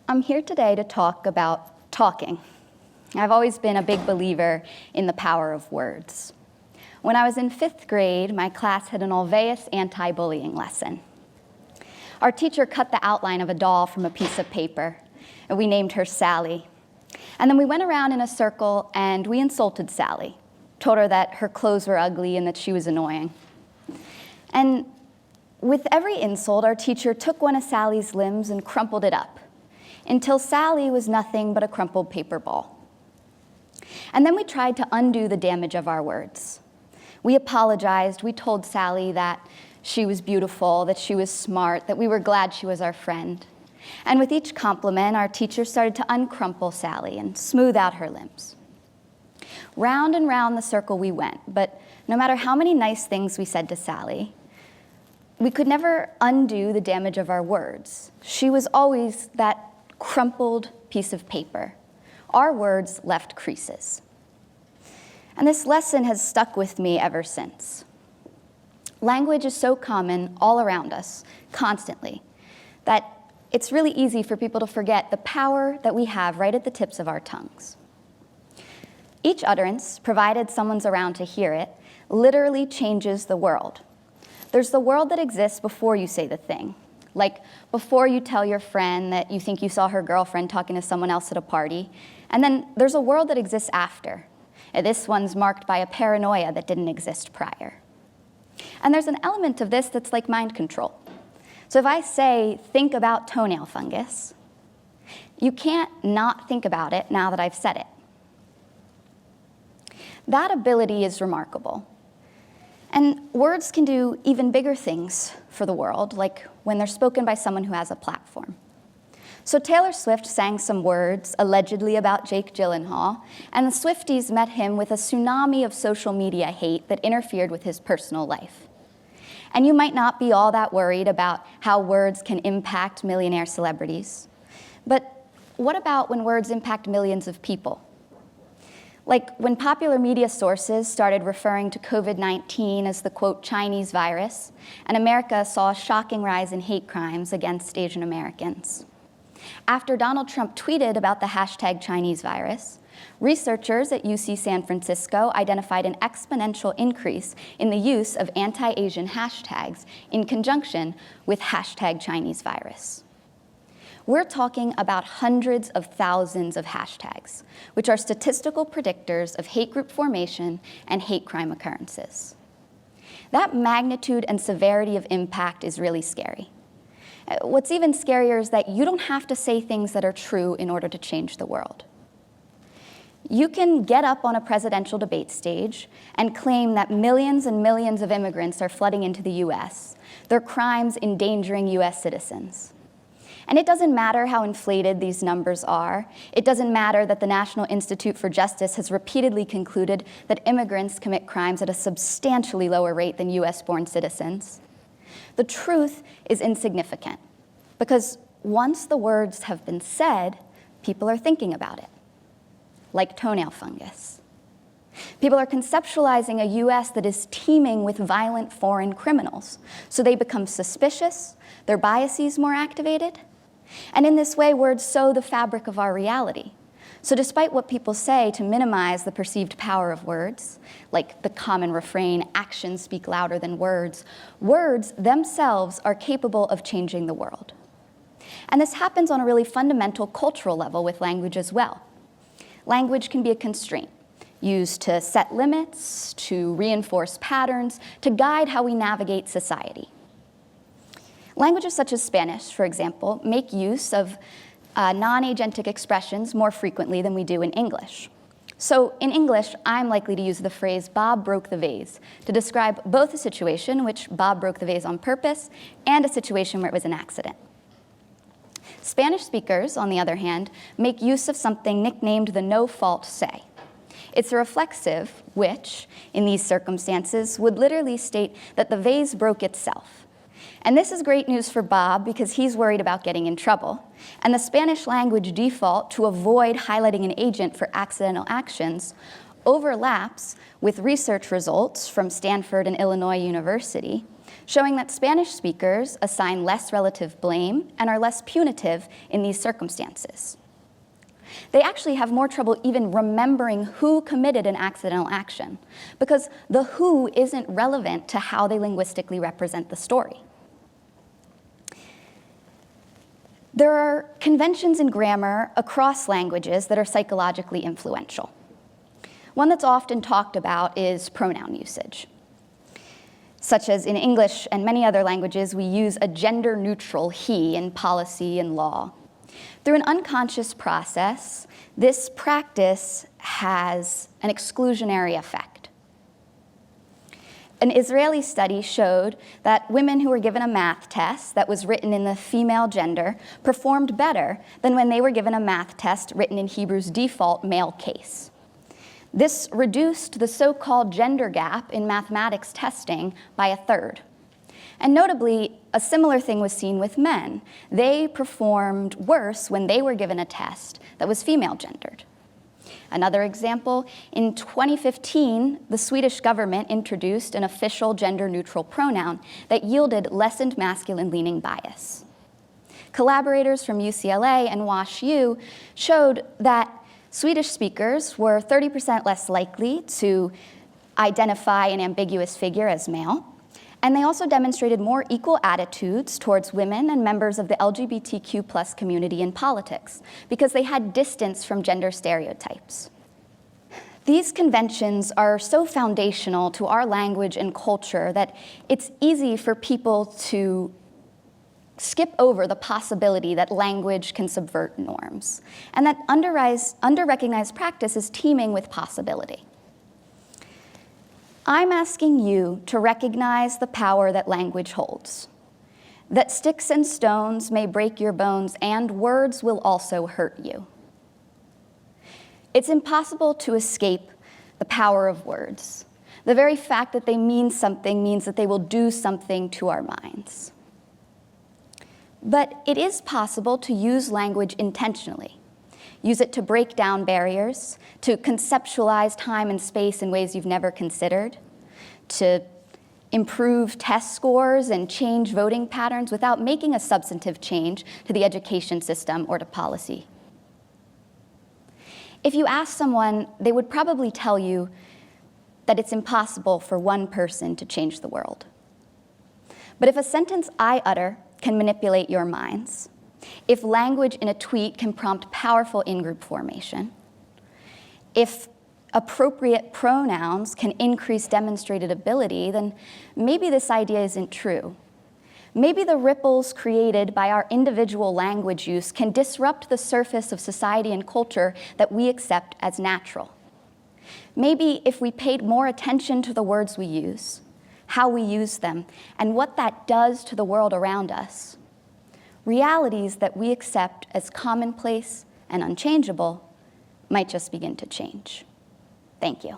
I'm here today to talk about talking. I've always been a big believer in the power of words. When I was in 5th grade, my class had an Olivia anti-bullying lesson. Our teacher cut the outline of a doll from a piece of paper, and we named her Sally. And then we went around in a circle and we insulted Sally, told her that her clothes were ugly and that she was annoying. And with every insult, our teacher took one of Sally's limbs and crumpled it up, until Sally was nothing but a crumpled paper ball. And then we tried to undo the damage of our words. We apologized. We told Sally that she was beautiful, that she was smart, that we were glad she was our friend. And with each compliment, our teacher started to uncrumple Sally and smooth out her limbs. Round and round the circle we went, but no matter how many nice things we said to Sally, we could never undo the damage of our words. She was always that crumpled piece of paper. Our words left creases. And this lesson has stuck with me ever since. Language is so common all around us, constantly, that it's really easy for people to forget the power that we have right at the tips of our tongues. Each utterance, provided someone's around to hear it, literally changes the world. There's the world that exists before you say the thing, like before you tell your friend that you think you saw her girlfriend talking to someone else at a party. And then there's a world that exists after. And this one's marked by a paranoia that didn't exist prior. And there's an element of this that's like mind control. So if I say, think about toenail fungus, you can't not think about it now that I've said it. That ability is remarkable. And words can do even bigger things for the world, like when they're spoken by someone who has a platform. So Taylor Swift sang some words allegedly about Jake Gyllenhaal, and the Swifties met him with a tsunami of social media hate that interfered with his personal life. And you might not be all that worried about how words can impact millionaire celebrities. But what about when words impact millions of people? Like when popular media sources started referring to COVID-19 as the, quote, Chinese virus, and America saw a shocking rise in hate crimes against Asian Americans. After Donald Trump tweeted about the hashtag Chinese virus, researchers at UC San Francisco identified an exponential increase in the use of anti-Asian hashtags in conjunction with hashtag Chinese virus. We're talking about hundreds of thousands of hashtags, which are statistical predictors of hate group formation and hate crime occurrences. That magnitude and severity of impact is really scary. What's even scarier is that you don't have to say things that are true in order to change the world. You can get up on a presidential debate stage and claim that millions and millions of immigrants are flooding into the US, their crimes endangering US citizens. And it doesn't matter how inflated these numbers are. It doesn't matter that the National Institute for Justice has repeatedly concluded that immigrants commit crimes at a substantially lower rate than US-born citizens. The truth is insignificant, because once the words have been said, people are thinking about it, like toenail fungus. People are conceptualizing a US that is teeming with violent foreign criminals, so they become suspicious, their biases more activated, and in this way, words sow the fabric of our reality. So despite what people say to minimize the perceived power of words, like the common refrain, actions speak louder than words, words themselves are capable of changing the world. And this happens on a really fundamental cultural level with language as well. Language can be a constraint, used to set limits, to reinforce patterns, to guide how we navigate society. Languages such as Spanish, for example, make use of non-agentic expressions more frequently than we do in English. So in English, I'm likely to use the phrase Bob broke the vase to describe both a situation in which Bob broke the vase on purpose and a situation where it was an accident. Spanish speakers, on the other hand, make use of something nicknamed the no-fault say. It's a reflexive which, in these circumstances, would literally state that the vase broke itself. And this is great news for Bob because he's worried about getting in trouble. And the Spanish language default to avoid highlighting an agent for accidental actions overlaps with research results from Stanford and Illinois University showing that Spanish speakers assign less relative blame and are less punitive in these circumstances. They actually have more trouble even remembering who committed an accidental action, because the who isn't relevant to how they linguistically represent the story. There are conventions in grammar across languages that are psychologically influential. One that's often talked about is pronoun usage. Such as in English and many other languages, we use a gender-neutral he in policy and law. Through an unconscious process, this practice has an exclusionary effect. An Israeli study showed that women who were given a math test that was written in the female gender performed better than when they were given a math test written in Hebrew's default male case. This reduced the so-called gender gap in mathematics testing by 1/3. And notably, a similar thing was seen with men. They performed worse when they were given a test that was female gendered. Another example, in 2015, the Swedish government introduced an official gender-neutral pronoun that yielded lessened masculine-leaning bias. Collaborators from UCLA and Wash U showed that Swedish speakers were 30% less likely to identify an ambiguous figure as male, and they also demonstrated more equal attitudes towards women and members of the LGBTQ+ community in politics, because they had distance from gender stereotypes. These conventions are so foundational to our language and culture that it's easy for people to skip over the possibility that language can subvert norms, and that under-recognized practice is teeming with possibility. I'm asking you to recognize the power that language holds, that sticks and stones may break your bones and words will also hurt you. It's impossible to escape the power of words. The very fact that they mean something means that they will do something to our minds. But it is possible to use language intentionally. Use it to break down barriers, to conceptualize time and space in ways you've never considered, to improve test scores and change voting patterns without making a substantive change to the education system or to policy. If you ask someone, they would probably tell you that it's impossible for one person to change the world. But if a sentence I utter can manipulate your minds, if language in a tweet can prompt powerful in-group formation, if appropriate pronouns can increase demonstrated ability, then maybe this idea isn't true. Maybe the ripples created by our individual language use can disrupt the surface of society and culture that we accept as natural. Maybe if we paid more attention to the words we use, how we use them, and what that does to the world around us, realities that we accept as commonplace and unchangeable might just begin to change. Thank you.